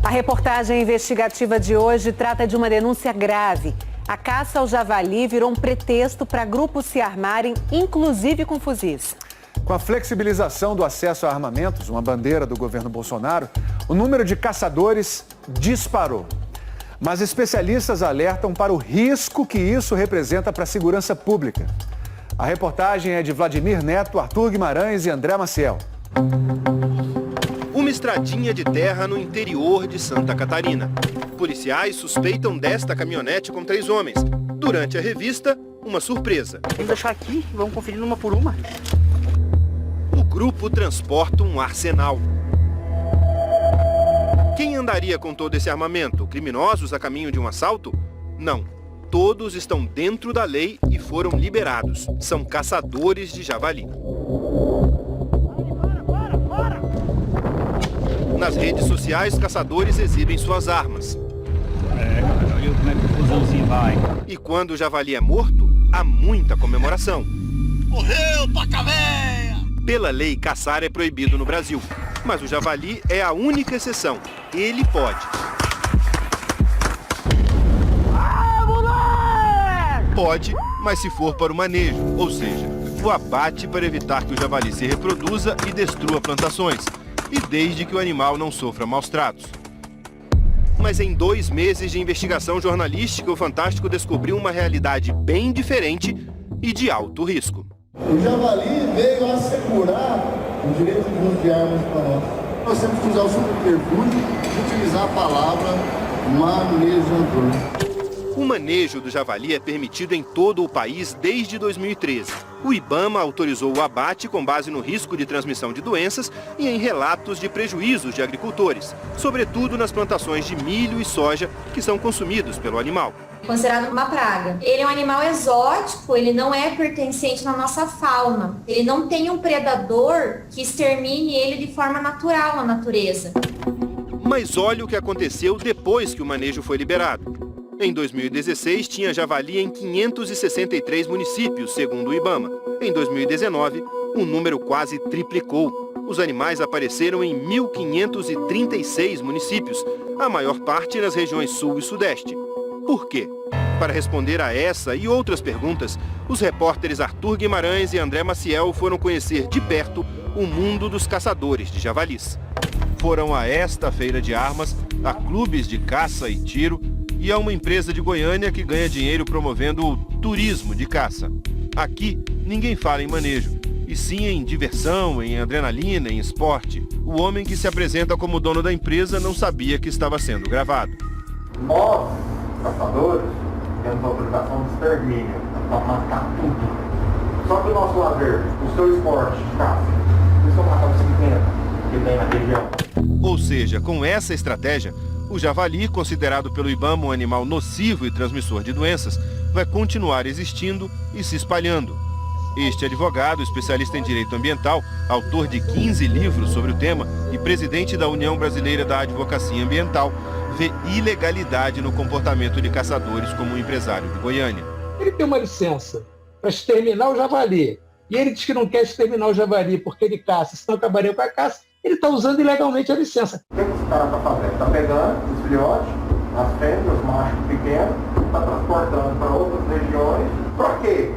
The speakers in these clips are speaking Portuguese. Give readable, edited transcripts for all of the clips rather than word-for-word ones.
A reportagem investigativa de hoje trata de uma denúncia grave. A caça ao javali virou um pretexto para grupos se armarem, inclusive com fuzis. Com a flexibilização do acesso a armamentos, uma bandeira do governo Bolsonaro, o número de caçadores disparou. Mas especialistas alertam para o risco que isso representa para a segurança pública. A reportagem é de Vladimir Neto, Arthur Guimarães e André Maciel. Uma estradinha de terra no interior de Santa Catarina. Policiais suspeitam desta caminhonete com 3 homens. Durante a revista, uma surpresa. Vamos deixar aqui e vamos conferir uma por uma. O grupo transporta um arsenal. Quem andaria com todo esse armamento? Criminosos a caminho de um assalto? Não. Todos estão dentro da lei e foram liberados. São caçadores de javali. Nas redes sociais, caçadores exibem suas armas. Olha como é que o fusãozinho vai. E quando o javali é morto, há muita comemoração. Morreu, paca véia! Pela lei, caçar é proibido no Brasil. Mas o javali é a única exceção. Ele pode. Pode, mas se for para o manejo, ou seja, o abate para evitar que o javali se reproduza e destrua plantações. E desde que o animal não sofra maus tratos. Mas em 2 meses de investigação jornalística, o Fantástico descobriu uma realidade bem diferente e de alto risco. O javali veio assegurar o direito de uso de armas para nós. Nós temos que usar o subterfúgio de utilizar a palavra manejador. O manejo do javali é permitido em todo o país desde 2013. O IBAMA autorizou o abate com base no risco de transmissão de doenças e em relatos de prejuízos de agricultores, sobretudo nas plantações de milho e soja que são consumidos pelo animal. Considerado uma praga. Ele é um animal exótico, ele não é pertencente na nossa fauna. Ele não tem um predador que extermine ele de forma natural na natureza. Mas olha o que aconteceu depois que o manejo foi liberado. Em 2016, tinha javali em 563 municípios, segundo o IBAMA. Em 2019, o número quase triplicou. Os animais apareceram em 1.536 municípios, a maior parte nas regiões sul e sudeste. Por quê? Para responder a essa e outras perguntas, os repórteres Arthur Guimarães e André Maciel foram conhecer de perto o mundo dos caçadores de javalis. Foram a esta feira de armas, a clubes de caça e tiro, e a uma empresa de Goiânia que ganha dinheiro promovendo o turismo de caça. Aqui, ninguém fala em manejo, e sim em diversão, em adrenalina, em esporte. O homem que se apresenta como dono da empresa não sabia que estava sendo gravado. Nós, caçadores, temos autorização de extermínio para matar tudo. Só que o nosso lazer, o seu esporte de caça, isso eu matar os 50 que tem na região. Ou seja, com essa estratégia, o javali, considerado pelo IBAMA um animal nocivo e transmissor de doenças, vai continuar existindo e se espalhando. Este advogado, especialista em direito ambiental, autor de 15 livros sobre o tema e presidente da União Brasileira da Advocacia Ambiental, vê ilegalidade no comportamento de caçadores como um empresário de Goiânia. Ele tem uma licença para exterminar o javali. E ele diz que não quer exterminar o javali porque ele caça, senão acabaria com a caça. Ele está usando ilegalmente a licença. O que esse cara está fazendo? Está pegando os filhotes, as fêmeas, os machos pequenos, está transportando para outras regiões. Para quê?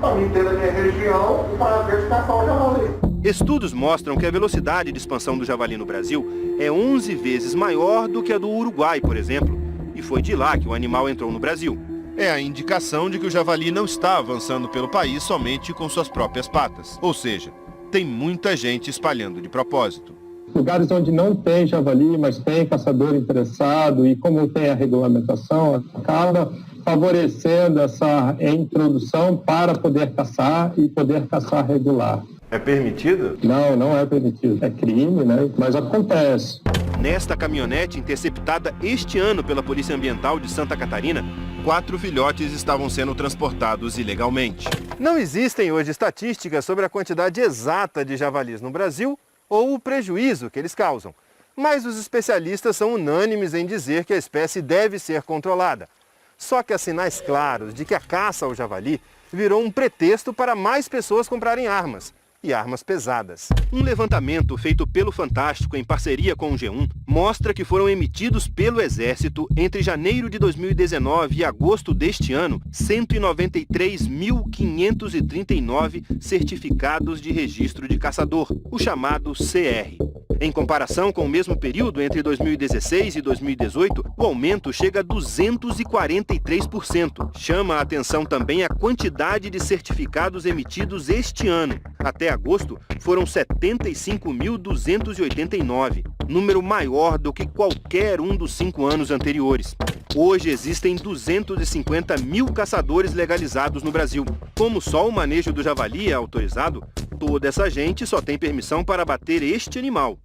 Para me ter na minha região o prazer de caçar o javali. Estudos mostram que a velocidade de expansão do javali no Brasil é 11 vezes maior do que a do Uruguai, por exemplo. E foi de lá que o animal entrou no Brasil. É a indicação de que o javali não está avançando pelo país somente com suas próprias patas. Ou seja, tem muita gente espalhando de propósito. Lugares onde não tem javali, mas tem caçador interessado e como tem a regulamentação, acaba favorecendo essa introdução para poder caçar e poder caçar regular. É permitido? Não, não é permitido. É crime, né? Mas acontece. Nesta caminhonete interceptada este ano pela Polícia Ambiental de Santa Catarina, 4 filhotes estavam sendo transportados ilegalmente. Não existem hoje estatísticas sobre a quantidade exata de javalis no Brasil ou o prejuízo que eles causam. Mas os especialistas são unânimes em dizer que a espécie deve ser controlada. Só que há sinais claros de que a caça ao javali virou um pretexto para mais pessoas comprarem armas. e armas pesadas. Um levantamento feito pelo Fantástico em parceria com o G1 mostra que foram emitidos pelo Exército entre janeiro de 2019 e agosto deste ano 193.539 certificados de registro de caçador, o chamado CR. Em comparação com o mesmo período entre 2016 e 2018, o aumento chega a 243%. Chama a atenção também a quantidade de certificados emitidos este ano. Até agosto, foram 75.289, número maior do que qualquer um dos 5 anos anteriores. Hoje existem 250 mil caçadores legalizados no Brasil. Como só o manejo do javali é autorizado, toda essa gente só tem permissão para abater este animal.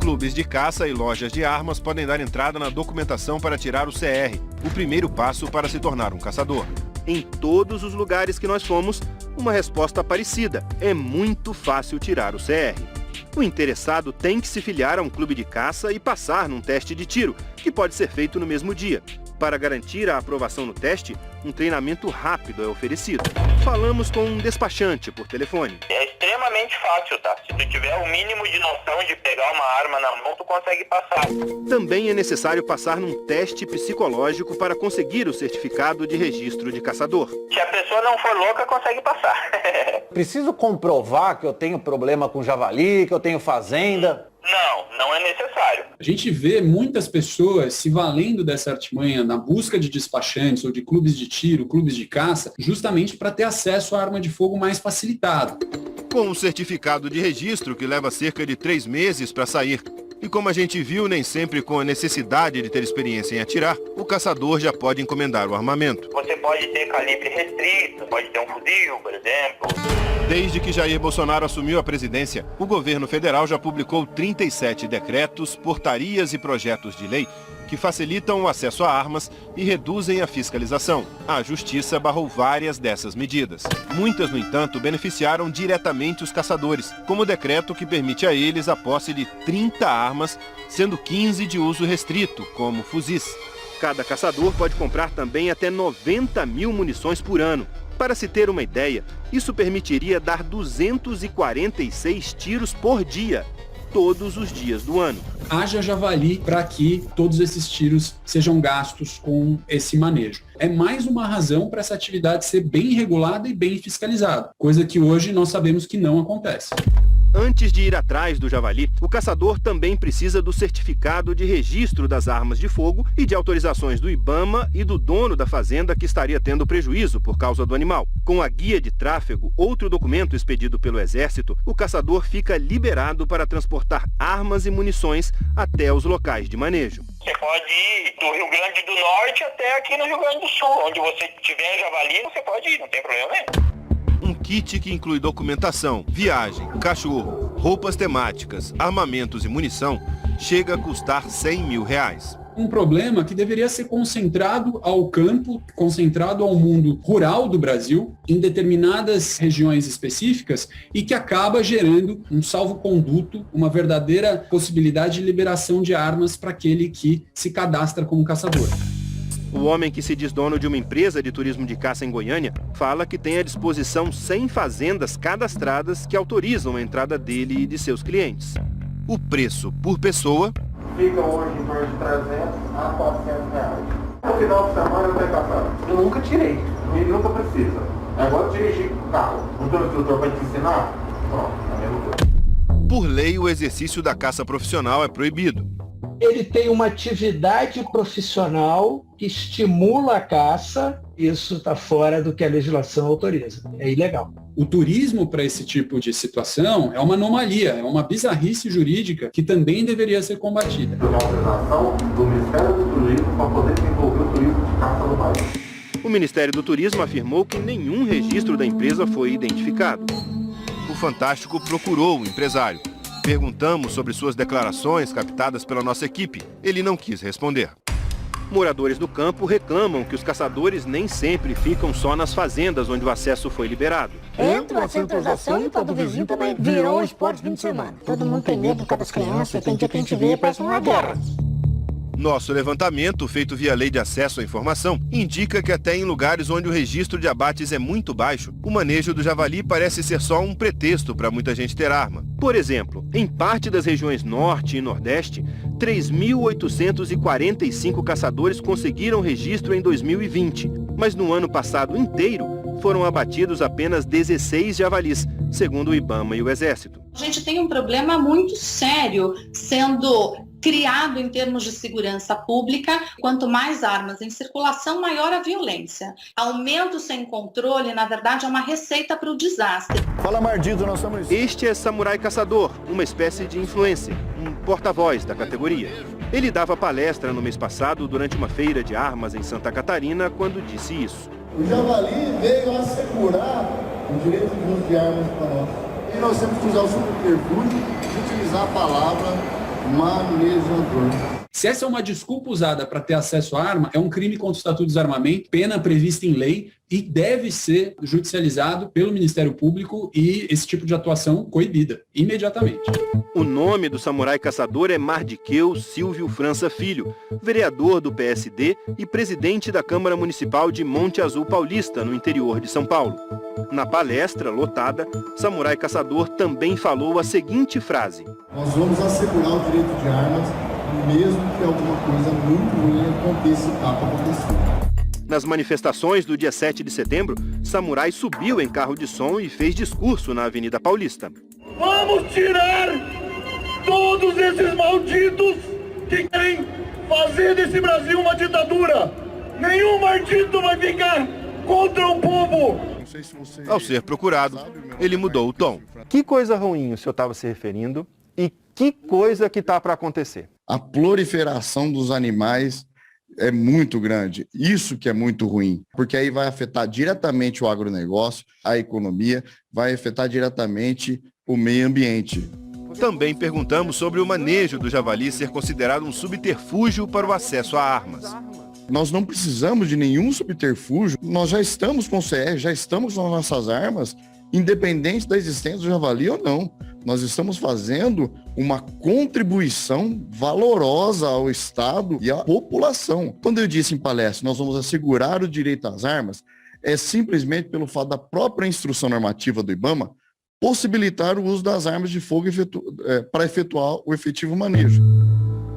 Clubes de caça e lojas de armas podem dar entrada na documentação para tirar o CR, o primeiro passo para se tornar um caçador. Em todos os lugares que nós fomos, uma resposta parecida. É muito fácil tirar o CR. O interessado tem que se filiar a um clube de caça e passar num teste de tiro, que pode ser feito no mesmo dia. Para garantir a aprovação no teste, um treinamento rápido é oferecido. Falamos com um despachante por telefone. É extremamente fácil, tá? Se tu tiver o mínimo de noção de pegar uma arma na mão, tu consegue passar. Também é necessário passar num teste psicológico para conseguir o certificado de registro de caçador. Se a pessoa não for louca, consegue passar. Preciso comprovar que eu tenho problema com javali, que eu tenho fazenda? Não é necessário. A gente vê muitas pessoas se valendo dessa artimanha na busca de despachantes ou de clubes de tiro, clubes de caça, justamente para ter acesso à arma de fogo mais facilitado. Com um certificado de registro que leva cerca de 3 meses para sair. E como a gente viu, nem sempre com a necessidade de ter experiência em atirar, o caçador já pode encomendar o armamento. Você pode ter calibre restrito, pode ter um fuzil, por exemplo. Desde que Jair Bolsonaro assumiu a presidência, o governo federal já publicou 37 decretos, portarias e projetos de lei que facilitam o acesso a armas e reduzem a fiscalização. A Justiça barrou várias dessas medidas. Muitas, no entanto, beneficiaram diretamente os caçadores, como o decreto que permite a eles a posse de 30 armas, sendo 15 de uso restrito, como fuzis. Cada caçador pode comprar também até 90 mil munições por ano. Para se ter uma ideia, isso permitiria dar 246 tiros por dia, todos os dias do ano. Haja javali para que todos esses tiros sejam gastos com esse manejo. É mais uma razão para essa atividade ser bem regulada e bem fiscalizada, coisa que hoje nós sabemos que não acontece. Antes de ir atrás do javali, o caçador também precisa do certificado de registro das armas de fogo e de autorizações do IBAMA e do dono da fazenda que estaria tendo prejuízo por causa do animal. Com a guia de tráfego, outro documento expedido pelo Exército, o caçador fica liberado para transportar armas e munições até os locais de manejo. Você pode ir do Rio Grande do Norte até aqui no Rio Grande do Sul. Onde você tiver javali, você pode ir, não tem problema nenhum. Um kit que inclui documentação, viagem, cachorro, roupas temáticas, armamentos e munição chega a custar R$100 mil. Um problema que deveria ser concentrado ao campo, concentrado ao mundo rural do Brasil, em determinadas regiões específicas, e que acaba gerando um salvo-conduto, uma verdadeira possibilidade de liberação de armas para aquele que se cadastra como caçador. O homem que se diz dono de uma empresa de turismo de caça em Goiânia fala que tem à disposição 100 fazendas cadastradas que autorizam a entrada dele e de seus clientes. O preço por pessoa fica hoje em torno de 300 a 400 reais. No final de semana eu tenho caçado. Eu nunca tirei. E nunca precisa. É igual dirigir o carro. Não tem um instrutor para te ensinar? Pronto, é a mesma coisa. Por lei, o exercício da caça profissional é proibido. Ele tem uma atividade profissional que estimula a caça, isso está fora do que a legislação autoriza. É ilegal. O turismo para esse tipo de situação é uma anomalia, é uma bizarrice jurídica que também deveria ser combatida. Uma autorização do Ministério do Turismo para poder desenvolver o turismo de caça no país. O Ministério do Turismo afirmou que nenhum registro da empresa foi identificado. O Fantástico procurou o empresário. Perguntamos sobre suas declarações captadas pela nossa equipe. Ele não quis responder. Moradores do campo reclamam que os caçadores nem sempre ficam só nas fazendas onde o acesso foi liberado. Entra a centralização e todo vizinho também virou um esporte de fim de semana. Todo mundo tem medo por causa das crianças, tem dia que a gente vê, parece uma guerra. Nosso levantamento, feito via Lei de Acesso à Informação, indica que até em lugares onde o registro de abates é muito baixo, o manejo do javali parece ser só um pretexto para muita gente ter arma. Por exemplo, em parte das regiões Norte e Nordeste, 3.845 caçadores conseguiram registro em 2020, mas no ano passado inteiro foram abatidos apenas 16 javalis, segundo o IBAMA e o Exército. A gente tem um problema muito sério sendo criado em termos de segurança pública. Quanto mais armas em circulação, maior a violência. Aumento sem controle, na verdade, é uma receita para o desastre. Fala, Mardito, nós somos... Este é Samurai Caçador, uma espécie de influencer, um porta-voz da categoria. Ele dava palestra no mês passado durante uma feira de armas em Santa Catarina quando disse isso. O javali veio assegurar o direito de uso de armas para nós. E nós temos que usar o subterfúgio de utilizar a palavra manejador. Se essa é uma desculpa usada para ter acesso à arma, é um crime contra o Estatuto do Desarmamento, pena prevista em lei e deve ser judicializado pelo Ministério Público e esse tipo de atuação coibida, imediatamente. O nome do samurai caçador é Mardiqueu Silvio França Filho, vereador do PSD e presidente da Câmara Municipal de Monte Azul Paulista, no interior de São Paulo. Na palestra lotada, Samurai Caçador também falou a seguinte frase: nós vamos assegurar o direito de armas, mesmo que alguma coisa muito ruim aconteça e acontecer. Nas manifestações do dia 7 de setembro, Samurai subiu em carro de som e fez discurso na Avenida Paulista. Vamos tirar todos esses malditos que querem fazer desse Brasil uma ditadura. Nenhum maldito vai ficar contra o povo. Ao ser procurado, ele mudou o tom. Que coisa ruim o senhor estava se referindo e que coisa que está para acontecer? A proliferação dos animais é muito grande. Isso que é muito ruim, porque aí vai afetar diretamente o agronegócio, a economia, vai afetar diretamente o meio ambiente. Também perguntamos sobre o manejo do javali ser considerado um subterfúgio para o acesso a armas. Nós não precisamos de nenhum subterfúgio, nós já estamos com o CR, já estamos com as nossas armas, independente da existência do javali ou não. Nós estamos fazendo uma contribuição valorosa ao Estado e à população. Quando eu disse em palestra, nós vamos assegurar o direito às armas, é simplesmente pelo fato da própria instrução normativa do IBAMA possibilitar o uso das armas de fogo para efetuar o efetivo manejo.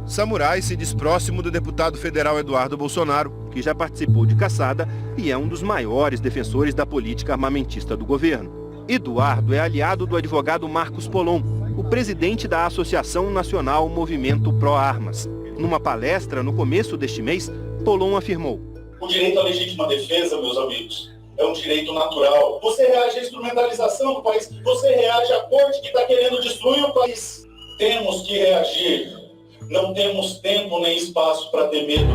Samurai se diz próximo do deputado federal Eduardo Bolsonaro, que já participou de caçada e é um dos maiores defensores da política armamentista do governo. Eduardo é aliado do advogado Marcos Polon, o presidente da Associação Nacional Movimento Pró Armas. Numa palestra no começo deste mês, Polon afirmou: o direito à legítima defesa, meus amigos, é um direito natural. Você reage à instrumentalização do país, você reage à corte que está querendo destruir o país. Temos que reagir. Não temos tempo nem espaço para ter medo.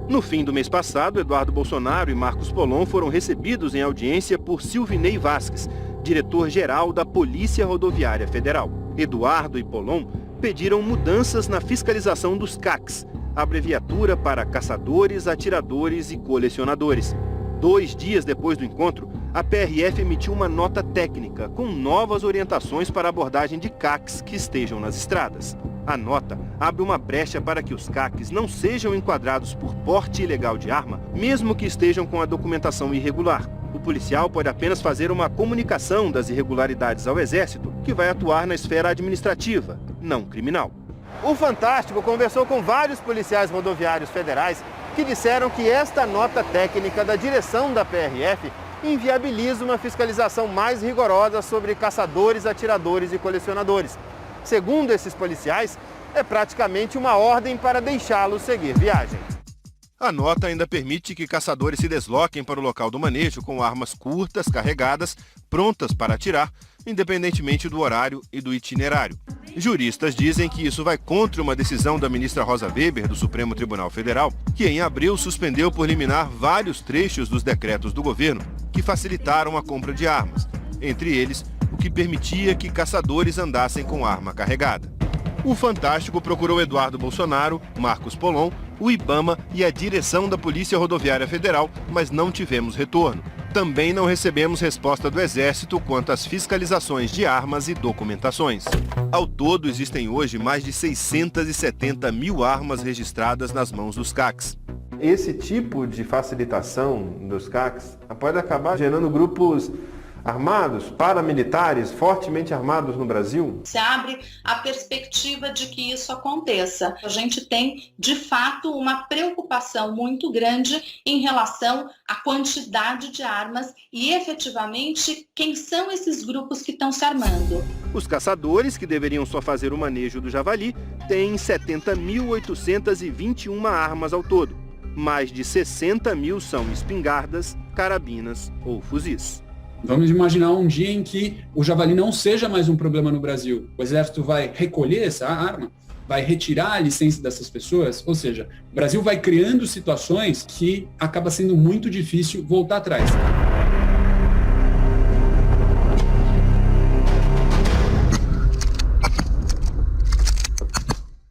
No fim do mês passado, Eduardo Bolsonaro e Marcos Polon foram recebidos em audiência por Silvinei Vasques, diretor-geral da Polícia Rodoviária Federal. Eduardo e Polon pediram mudanças na fiscalização dos CACs, abreviatura para caçadores, atiradores e colecionadores. 2 dias depois do encontro, a PRF emitiu uma nota técnica com novas orientações para a abordagem de CACs que estejam nas estradas. A nota abre uma brecha para que os CACs não sejam enquadrados por porte ilegal de arma, mesmo que estejam com a documentação irregular. O policial pode apenas fazer uma comunicação das irregularidades ao Exército, que vai atuar na esfera administrativa, não criminal. O Fantástico conversou com vários policiais rodoviários federais que disseram que esta nota técnica da direção da PRF inviabiliza uma fiscalização mais rigorosa sobre caçadores, atiradores e colecionadores. Segundo esses policiais, é praticamente uma ordem para deixá-los seguir viagem. A nota ainda permite que caçadores se desloquem para o local do manejo com armas curtas, carregadas, prontas para atirar, independentemente do horário e do itinerário. Juristas dizem que isso vai contra uma decisão da ministra Rosa Weber, do Supremo Tribunal Federal, que em abril suspendeu por liminar vários trechos dos decretos do governo que facilitaram a compra de armas, entre eles o que permitia que caçadores andassem com arma carregada. O Fantástico procurou Eduardo Bolsonaro, Marcos Polon, o IBAMA e a direção da Polícia Rodoviária Federal, mas não tivemos retorno. Também não recebemos resposta do Exército quanto às fiscalizações de armas e documentações. Ao todo, existem hoje mais de 670 mil armas registradas nas mãos dos CACs. Esse tipo de facilitação dos CACs pode acabar gerando grupos armados, paramilitares, fortemente armados no Brasil? Se abre a perspectiva de que isso aconteça. A gente tem, de fato, uma preocupação muito grande em relação à quantidade de armas e, efetivamente, quem são esses grupos que estão se armando. Os caçadores, que deveriam só fazer o manejo do javali, têm 70.821 armas ao todo. Mais de 60 mil são espingardas, carabinas ou fuzis. Vamos imaginar um dia em que o javali não seja mais um problema no Brasil. O Exército vai recolher essa arma, vai retirar a licença dessas pessoas, ou seja, o Brasil vai criando situações que acaba sendo muito difícil voltar atrás.